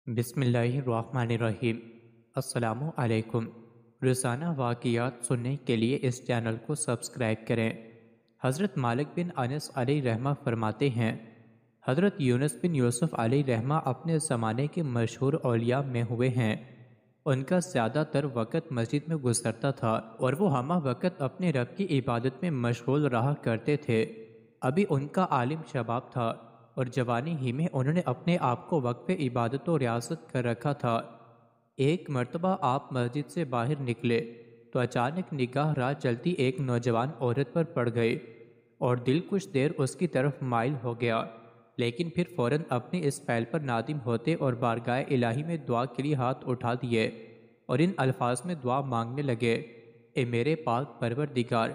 بسم اللہ الرحمن الرحیم۔ السلام علیکم۔ روزانہ واقعات سننے کے لیے اس چینل کو سبسکرائب کریں۔ حضرت مالک بن انس علیہ رحمہ فرماتے ہیں، حضرت یونس بن یوسف علیہ رحمہ اپنے زمانے کے مشہور اولیاء میں ہوئے ہیں۔ ان کا زیادہ تر وقت مسجد میں گزرتا تھا اور وہ ہمہ وقت اپنے رب کی عبادت میں مشغول رہا کرتے تھے۔ ابھی ان کا عالم شباب تھا اور جوانی ہی میں انہوں نے اپنے آپ کو وقف عبادت و ریاضت کر رکھا تھا۔ ایک مرتبہ آپ مسجد سے باہر نکلے تو اچانک نگاہ راہ چلتی ایک نوجوان عورت پر پڑ گئی اور دل کچھ دیر اس کی طرف مائل ہو گیا، لیکن پھر فوراً اپنے اس فعل پر نادم ہوتے اور بارگاہ الہی میں دعا کے لیے ہاتھ اٹھا دیے اور ان الفاظ میں دعا مانگنے لگے، اے میرے پاک پروردگار،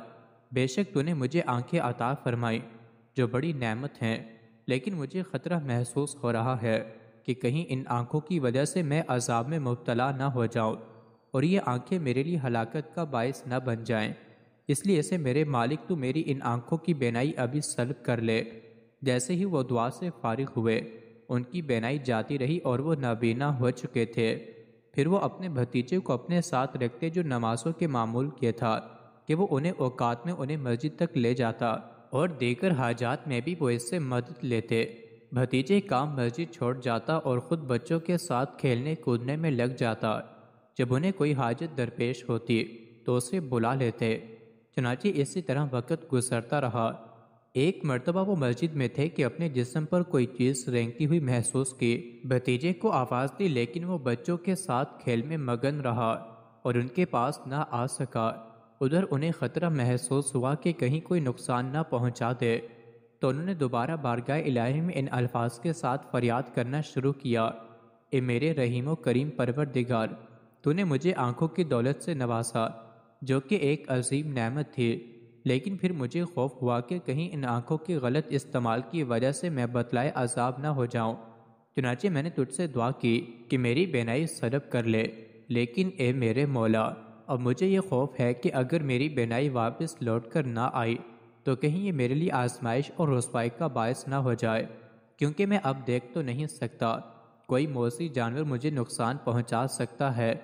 بے شک تو نے مجھے آنکھیں عطا فرمائی جو بڑی نعمت ہیں، لیکن مجھے خطرہ محسوس ہو رہا ہے کہ کہیں ان آنکھوں کی وجہ سے میں عذاب میں مبتلا نہ ہو جاؤں اور یہ آنکھیں میرے لیے ہلاکت کا باعث نہ بن جائیں، اس لیے اسے میرے مالک تو میری ان آنکھوں کی بینائی ابھی سلب کر لے۔ جیسے ہی وہ دعا سے فارغ ہوئے ان کی بینائی جاتی رہی اور وہ نابینا ہو چکے تھے۔ پھر وہ اپنے بھتیجے کو اپنے ساتھ رکھتے جو نمازوں کے معمول کیا تھا کہ وہ انہیں اوقات میں انہیں مسجد تک لے جاتا اور دیگر حاجات میں بھی وہ اس سے مدد لیتے۔ بھتیجے کام مسجد چھوڑ جاتا اور خود بچوں کے ساتھ کھیلنے کودنے میں لگ جاتا۔ جب انہیں کوئی حاجت درپیش ہوتی تو اسے بلا لیتے۔ چنانچہ اسی طرح وقت گزرتا رہا۔ ایک مرتبہ وہ مسجد میں تھے کہ اپنے جسم پر کوئی چیز رینگتی ہوئی محسوس کی۔ بھتیجے کو آواز دی لیکن وہ بچوں کے ساتھ کھیل میں مگن رہا اور ان کے پاس نہ آ سکا۔ ادھر انہیں خطرہ محسوس ہوا کہ کہیں کوئی نقصان نہ پہنچا دے، تو انہوں نے دوبارہ بارگاہ الہی میں ان الفاظ کے ساتھ فریاد کرنا شروع کیا، اے میرے رحیم و کریم پروردگار، تو نے مجھے آنکھوں کی دولت سے نوازا جو کہ ایک عظیم نعمت تھی، لیکن پھر مجھے خوف ہوا کہ کہیں ان آنکھوں کے غلط استعمال کی وجہ سے میں بتلائے عذاب نہ ہو جاؤں۔ چنانچہ میں نے تجھ سے دعا کی کہ میری بینائی سلب کر لے، لیکن اے میرے مولا، اب مجھے یہ خوف ہے کہ اگر میری بینائی واپس لوٹ کر نہ آئی تو کہیں یہ میرے لیے آزمائش اور رسوائی کا باعث نہ ہو جائے، کیونکہ میں اب دیکھ تو نہیں سکتا، کوئی موذی جانور مجھے نقصان پہنچا سکتا ہے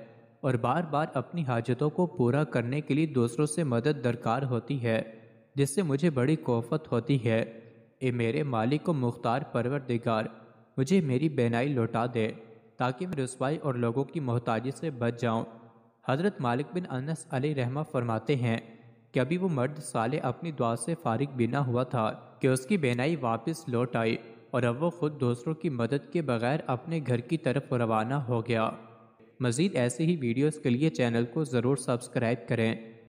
اور بار بار اپنی حاجتوں کو پورا کرنے کے لیے دوسروں سے مدد درکار ہوتی ہے، جس سے مجھے بڑی کوفت ہوتی ہے۔ اے میرے مالک و مختار پروردگار، مجھے میری بینائی لوٹا دے تاکہ میں رسوائی اور لوگوں کی محتاجی سے بچ جاؤں۔ حضرت مالک بن انس علیہ رحمہ فرماتے ہیں کہ ابھی وہ مرد صالح اپنی دعا سے فارغ بھی نہ ہوا تھا کہ اس کی بینائی واپس لوٹ آئی اور اب وہ خود دوسروں کی مدد کے بغیر اپنے گھر کی طرف روانہ ہو گیا۔ مزید ایسے ہی ویڈیوز کے لیے چینل کو ضرور سبسکرائب کریں۔